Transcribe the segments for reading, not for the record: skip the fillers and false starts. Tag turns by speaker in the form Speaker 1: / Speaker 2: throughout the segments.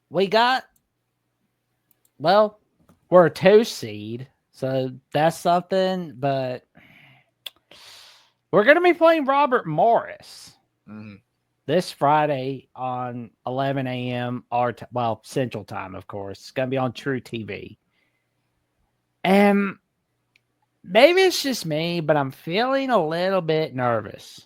Speaker 1: we got, well, we're a 2 seed, so that's something, but we're going to be playing Robert Morris this Friday on 11 a.m. Central Time, of course. It's going to be on True TV. And maybe it's just me, but I'm feeling a little bit nervous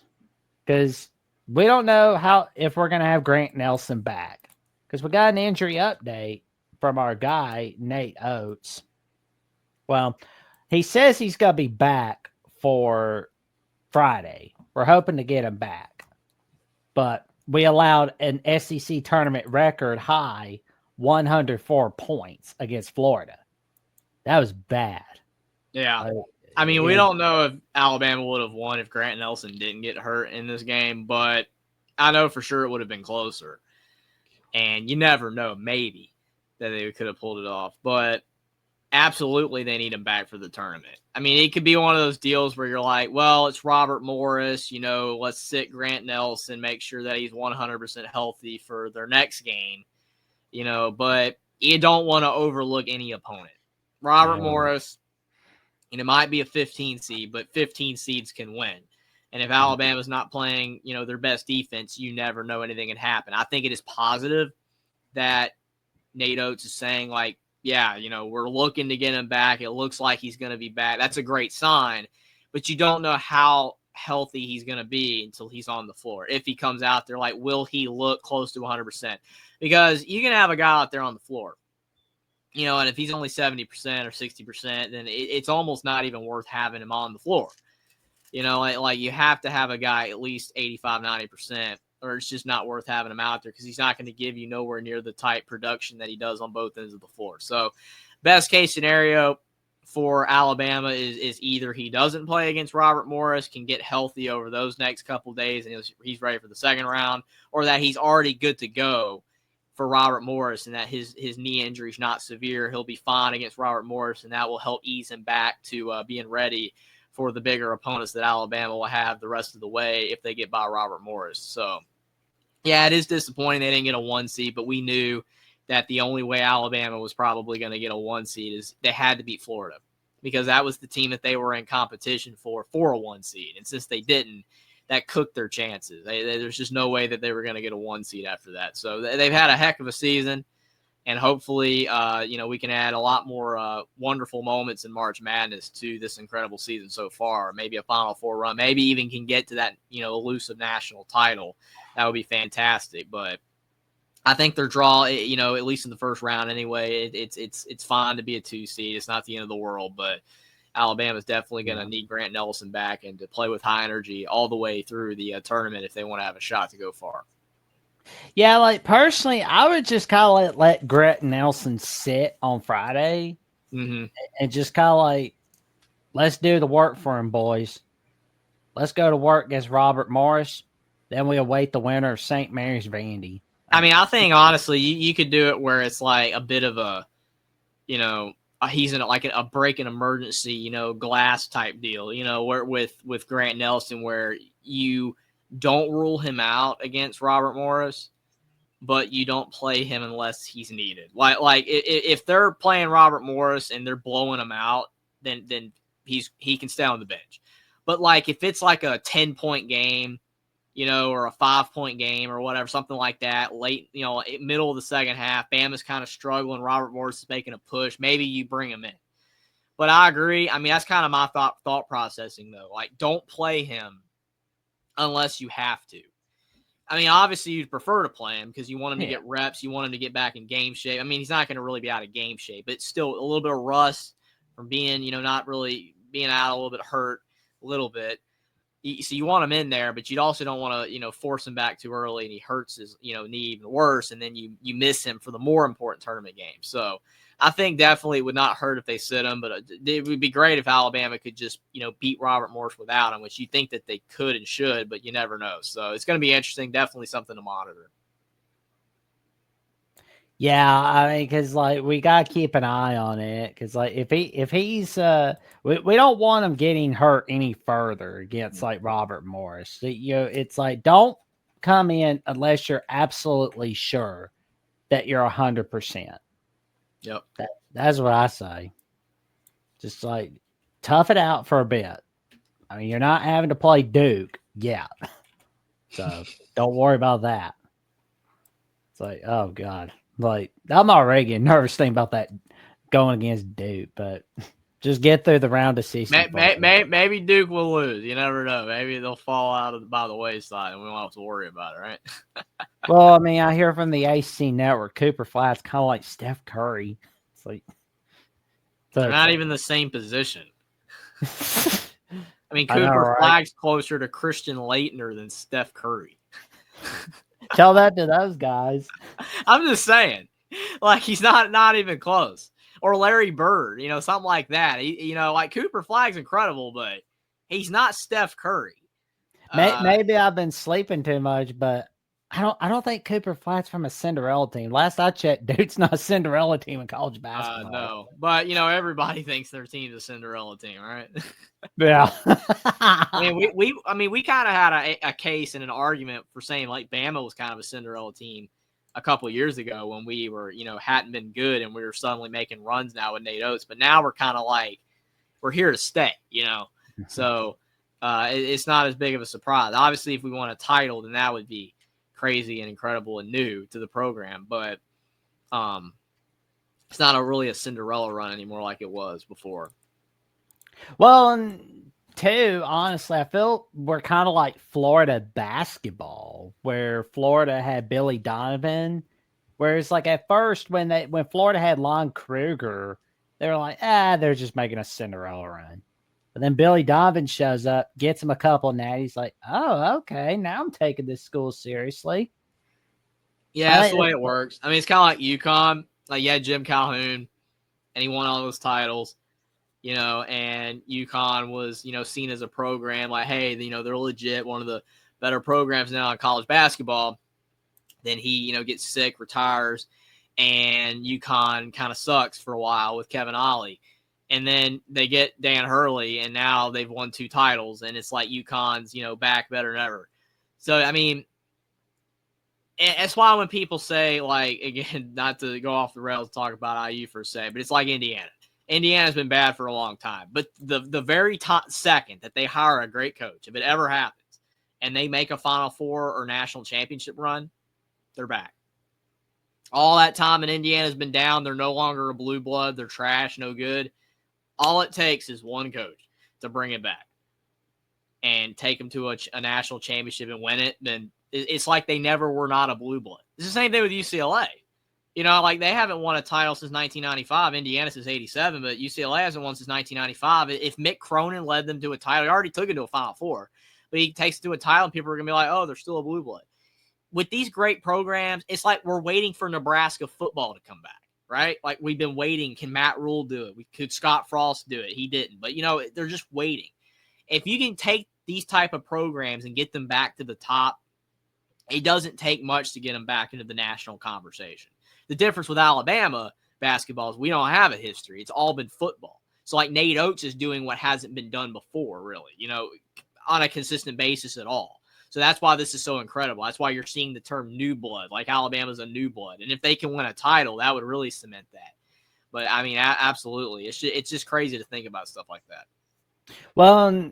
Speaker 1: because we don't know if we're going to have Grant Nelson back, because we got an injury update from our guy, Nate Oates. Well, he says he's going to be back for Friday. We're hoping to get him back. But we allowed an SEC tournament record high 104 points against Florida. That was bad.
Speaker 2: Yeah. I mean, we don't know if Alabama would have won if Grant Nelson didn't get hurt in this game, but I know for sure it would have been closer. And you never know, maybe, that they could have pulled it off. But absolutely they need him back for the tournament. I mean, it could be one of those deals where you're like, well, it's Robert Morris, let's sit Grant Nelson, make sure that he's 100% healthy for their next game, but you don't want to overlook any opponent. Robert Morris, and it might be a 15 seed, but 15 seeds can win. And if Alabama's not playing, their best defense, you never know anything can happen. I think it is positive that Nate Oates is saying, like, yeah, we're looking to get him back. It looks like he's going to be back. That's a great sign, but you don't know how healthy he's going to be until he's on the floor. If he comes out there, like, will he look close to 100%? Because you can have a guy out there on the floor, and if he's only 70% or 60%, then it's almost not even worth having him on the floor. Like you have to have a guy at least 85, 90%. Or it's just not worth having him out there because he's not going to give you nowhere near the type production that he does on both ends of the floor. So best case scenario for Alabama is either he doesn't play against Robert Morris, can get healthy over those next couple of days, and he's ready for the second round, or that he's already good to go for Robert Morris and that his knee injury is not severe. He'll be fine against Robert Morris, and that will help ease him back to being ready for the bigger opponents that Alabama will have the rest of the way if they get by Robert Morris. So, yeah, it is disappointing they didn't get a 1 seed, but we knew that the only way Alabama was probably going to get a 1 seed is they had to beat Florida because that was the team that they were in competition for a 1 seed. And since they didn't, that cooked their chances. There's just no way that they were going to get a 1 seed after that. So they've had a heck of a season. And hopefully, we can add a lot more wonderful moments in March Madness to this incredible season so far. Maybe a Final Four run. Maybe even can get to that, elusive national title. That would be fantastic. But I think their draw, at least in the first round anyway, it's fine to be a 2 seed. It's not the end of the world. But Alabama's definitely going to need Grant Nelson back and to play with high energy all the way through the tournament if they want to have a shot to go far.
Speaker 1: Yeah, like personally, I would just kind of let Grant Nelson sit on Friday and just kind of like, let's do the work for him, boys. Let's go to work against Robert Morris. Then we await the winner of St. Mary's Vandy.
Speaker 2: I mean, I think honestly, you could do it where it's like a bit of a, he's in like a break in emergency, glass type deal, where with Grant Nelson, where you don't rule him out against Robert Morris, but you don't play him unless he's needed. Like if they're playing Robert Morris and they're blowing him out, then he can stay on the bench. But like if it's like a 10-point game, or a 5-point game or whatever, something like that, late, middle of the second half, Bama's kind of struggling, Robert Morris is making a push, maybe you bring him in. But I agree. I mean, that's kind of my thought processing though. Like, don't play him unless you have to. I mean, obviously you'd prefer to play him because you want him to get reps. You want him to get back in game shape. I mean, he's not going to really be out of game shape, but still a little bit of rust from being, not really being out, a little bit hurt, a little bit. So you want him in there, but you also don't want to, force him back too early and he hurts his, knee even worse. And then you miss him for the more important tournament game. So I think definitely it would not hurt if they sit him, but it would be great if Alabama could just, beat Robert Morris without him, which you think that they could and should, but you never know. So it's going to be interesting. Definitely something to monitor.
Speaker 1: Yeah, I mean, because like we gotta keep an eye on it, because like if he's we don't want him getting hurt any further against like Robert Morris. It's like don't come in unless you're absolutely sure that you're 100%.
Speaker 2: Yep.
Speaker 1: That's what I say. Just like tough it out for a bit. I mean, you're not having to play Duke yet. So don't worry about that. It's like, oh God. Like, I'm already getting nervous thinking about that going against Duke, but just get through the round of 16.
Speaker 2: Maybe Duke will lose. You never know. Maybe they'll fall out by the wayside and we won't have to worry about it, right?
Speaker 1: Well, I mean, I hear from the AC Network, Cooper Flatt's kind of like Steph Curry. It's like,
Speaker 2: they're not even the same position. I mean,
Speaker 1: I know,
Speaker 2: Cooper
Speaker 1: right?
Speaker 2: Flagg's closer to Christian Laettner than Steph Curry.
Speaker 1: Tell that to those guys.
Speaker 2: I'm just saying, like, he's not even close. Or Larry Bird, something like that. Like Cooper Flagg's incredible, but he's not Steph Curry.
Speaker 1: Maybe I've been sleeping too much, but I don't think Cooper Flatt's from a Cinderella team. Last I checked, Duke's not a Cinderella team in college basketball.
Speaker 2: No, but everybody thinks their team's a Cinderella team, right?
Speaker 1: Yeah.
Speaker 2: I mean, we kind of had a case and an argument for saying like Bama was kind of a Cinderella team a couple of years ago when we were, hadn't been good and we were suddenly making runs now with Nate Oates. But now we're kind of like, we're here to stay, So it's not as big of a surprise. Obviously, if we won a title, then that would be crazy and incredible and new to the program. But it's not really a Cinderella run anymore like it was before.
Speaker 1: Well, and too, honestly, I feel we're kind of like Florida basketball, where Florida had Billy Donovan. Whereas, like at first, when Florida had Lon Kruger, they were like, they're just making a Cinderella run. But then Billy Donovan shows up, gets him a couple natties. Like, oh, okay, now I'm taking this school seriously.
Speaker 2: Yeah, that's the way it works. I mean, it's kind of like UConn. Like, you had Jim Calhoun, and he won all those titles, and UConn was, seen as a program like, hey, they're legit, one of the better programs now in college basketball. Then he, gets sick, retires, and UConn kind of sucks for a while with Kevin Ollie. And then they get Dan Hurley, and now they've won 2 titles, and it's like UConn's, back better than ever. So, I mean, that's why when people say, like, again, not to go off the rails and talk about IU for a second, but it's like Indiana. Indiana's been bad for a long time. But the very second that they hire a great coach, if it ever happens, and they make a Final Four or national championship run, they're back. All that time in Indiana's been down. They're no longer a blue blood. They're trash, no good. All it takes is one coach to bring it back and take them to a national championship and win it. Then it's like they never were not a blue blood. It's the same thing with UCLA. Like they haven't won a title since 1995. Indiana since 87, but UCLA hasn't won since 1995. If Mick Cronin led them to a title, he already took it to a Final Four, but he takes it to a title and people are going to be like, oh, they're still a blue blood. With these great programs, it's like we're waiting for Nebraska football to come back. Right? Like we've been waiting. Can Matt Rule do it? Could Scott Frost do it? He didn't. But, they're just waiting. If you can take these type of programs and get them back to the top, it doesn't take much to get them back into the national conversation. The difference with Alabama basketball is we don't have a history. It's all been football. So like Nate Oates is doing what hasn't been done before, really, on a consistent basis at all. So that's why this is so incredible. That's why you're seeing the term new blood, like Alabama's a new blood. And if they can win a title, that would really cement that. But, I mean, absolutely. It's just crazy to think about stuff like that.
Speaker 1: Well,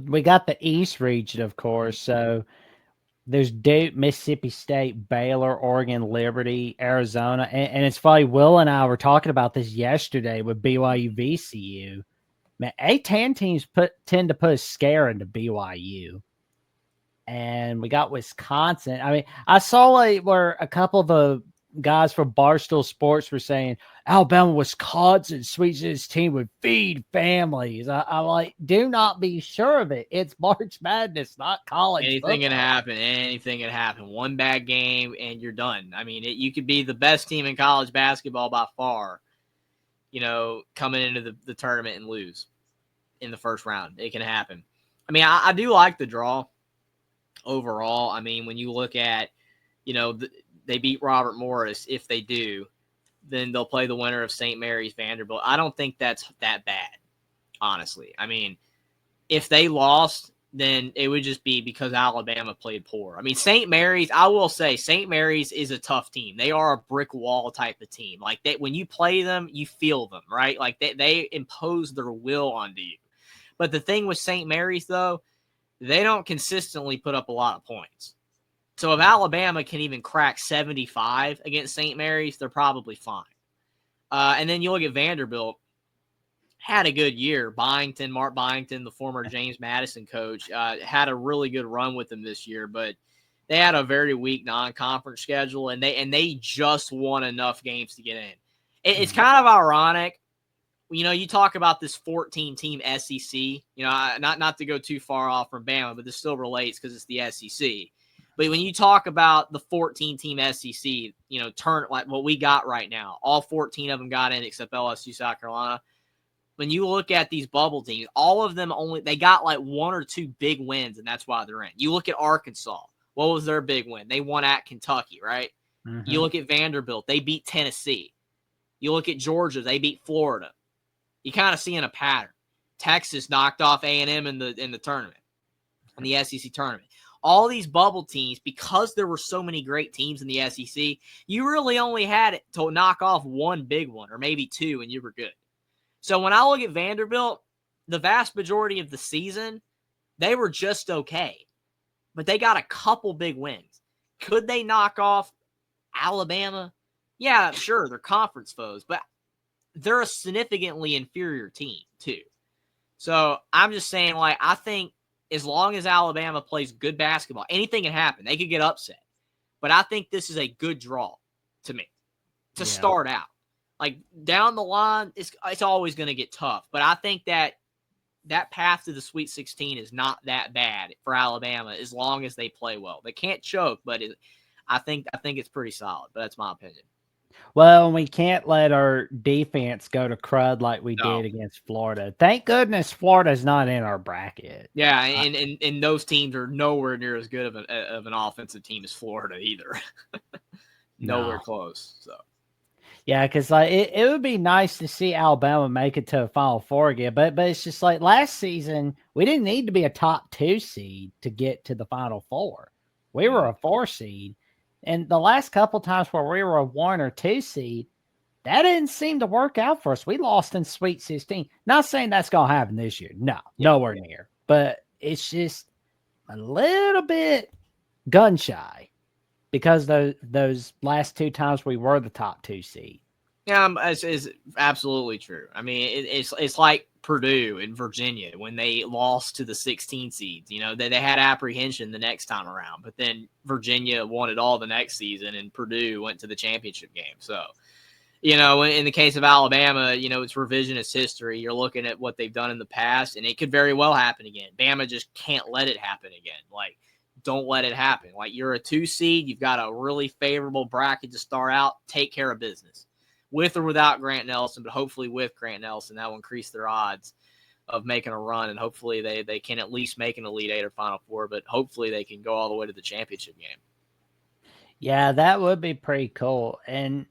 Speaker 1: we got the East region, of course. So there's Duke, Mississippi State, Baylor, Oregon, Liberty, Arizona. And it's funny, Will and I were talking about this yesterday with BYU VCU. Man, A-10 teams tend to put a scare into BYU. And we got Wisconsin. I mean, I saw where a couple of the guys from Barstool Sports were saying Alabama, Wisconsin sweeps this team would feed families. I'm like, do not be sure of it. It's March Madness, not college.
Speaker 2: Anything can happen. Anything can happen. One bad game and you're done. I mean, you could be the best team in college basketball by far, coming into the tournament and lose in the first round. It can happen. I mean, I do like the draw. Overall, I mean, when you look at, they beat Robert Morris. If they do, then they'll play the winner of St. Mary's Vanderbilt. I don't think that's that bad, honestly. I mean, if they lost then it would just be because Alabama played poor. I mean, St. Mary's, I will say, St. Mary's is a tough team. They are a brick wall type of team. Like, when you play them, you feel them, right? Like, they impose their will onto you. But the thing with St. Mary's, though, they don't consistently put up a lot of points. So if Alabama can even crack 75 against St. Mary's, they're probably fine. And then you look at Vanderbilt, had a good year. Mark Byington, the former James Madison coach, had a really good run with them this year, but they had a very weak non-conference schedule, and they just won enough games to get in. It's kind of ironic. You know, you talk about this 14-team SEC, you know, not to go too far off from Bama, but this still relates because it's the SEC. But when you talk about the 14-team SEC, you know, like what we got right now, all 14 of them got in except LSU, South Carolina. When you look at these bubble teams, all of them they got like one or two big wins, and that's why they're in. You look at Arkansas. What was their big win? They won at Kentucky, right? Mm-hmm. You look at Vanderbilt. They beat Tennessee. You look at Georgia. They beat Florida. You kind of seeing a pattern. Texas knocked off A&M in the tournament, in the SEC tournament. All these bubble teams, because there were so many great teams in the SEC, you really only had it to knock off one big one or maybe two, and you were good. So when I look at Vanderbilt, the vast majority of the season, they were just okay. But they got a couple big wins. Could they knock off Alabama? Yeah, sure, they're conference foes, but they're a significantly inferior team too. So I'm just saying, like, I think as long as Alabama plays good basketball, anything can happen. They could get upset. But I think this is a good draw to me to start out. Like, down the line, it's always going to get tough. But I think that path to the Sweet 16 is not that bad for Alabama as long as they play well. They can't choke, but I think it's pretty solid. But that's my opinion.
Speaker 1: Well, we can't let our defense go to crud like we did against Florida. Thank goodness Florida's not in our bracket.
Speaker 2: Yeah, and those teams are nowhere near as good of an offensive team as Florida either. Nowhere close. So.
Speaker 1: Yeah, because like it would be nice to see Alabama make it to a Final Four again, but it's just like last season we didn't need to be a top 2 seed to get to the Final Four. We were a 4 seed, and the last couple times where we were a 1 or 2 seed, that didn't seem to work out for us. We lost in Sweet 16. Not saying that's gonna happen this year. No, nowhere near. But it's just a little bit gun shy. Because those last 2 times we were the top 2 seed.
Speaker 2: Yeah, it's absolutely true. I mean, it's like Purdue and Virginia when they lost to the 16 seeds. You know, they had apprehension the next time around, but then Virginia won it all the next season, and Purdue went to the championship game. So, you know, in the case of Alabama, you know, it's revisionist history. You're looking at what they've done in the past, and it could very well happen again. Bama just can't let it happen again. Like, don't let it happen. Like, you're a 2 seed. You've got a really favorable bracket to start out. Take care of business. With or without Grant Nelson, but hopefully with Grant Nelson, that will increase their odds of making a run, and hopefully they can at least make an Elite Eight or Final Four, but hopefully they can go all the way to the championship game.
Speaker 1: Yeah, that would be pretty cool. And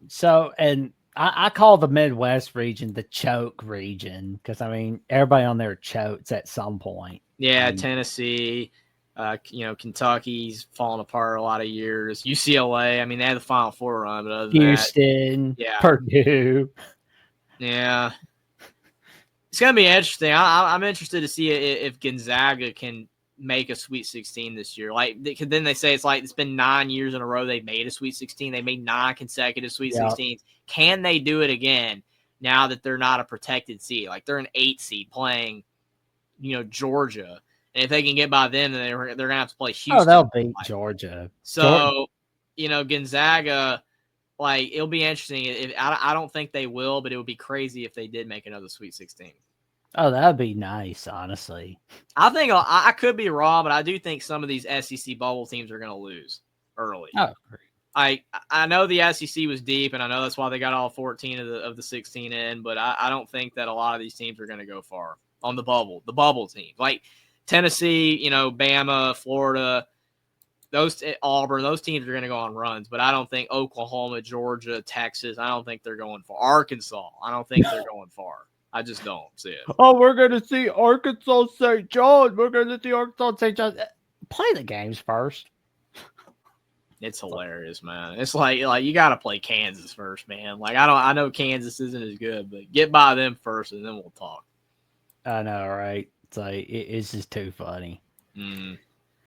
Speaker 1: so, and I call the Midwest region the choke region because, I mean, everybody on there chokes at some point.
Speaker 2: Yeah, Tennessee, you know, Kentucky's fallen apart a lot of years. UCLA, I mean, they had the Final Four run, but other than
Speaker 1: Houston, Purdue.
Speaker 2: Yeah. It's going to be interesting. I'm interested to see if Gonzaga can make a Sweet 16 this year. Like, then they say it's been 9 years in a row they made a Sweet 16. They made 9 consecutive Sweet 16s. Can they do it again now that they're not a protected seed? Like, they're an 8 seed playing, you know, Georgia. And if they can get by them, then they're going to have to play Houston.
Speaker 1: Oh, they'll beat Georgia.
Speaker 2: So, you know, Gonzaga, like, it'll be interesting. I don't think they will, but it would be crazy if they did make another Sweet 16.
Speaker 1: Oh, that would be nice, honestly.
Speaker 2: I think I could be wrong, but I do think some of these SEC bubble teams are going to lose early.
Speaker 1: Oh,
Speaker 2: I know the SEC was deep, and I know that's why they got all 14 of the 16 in, but I don't think that a lot of these teams are going to go far on the bubble team. Like Tennessee, you know, Bama, Florida, Auburn, those teams are going to go on runs, but I don't think Oklahoma, Georgia, Texas, I don't think they're going far. Arkansas, I don't think they're going far. I just don't see it.
Speaker 1: Oh, we're going to see Arkansas St. John. We're going to see Arkansas St. John. Play the games first.
Speaker 2: It's hilarious, man. It's like you got to play Kansas first, man. Like I know Kansas isn't as good, but get by them first, and then we'll talk.
Speaker 1: I know, right? It's like it's just too funny.
Speaker 2: Mm.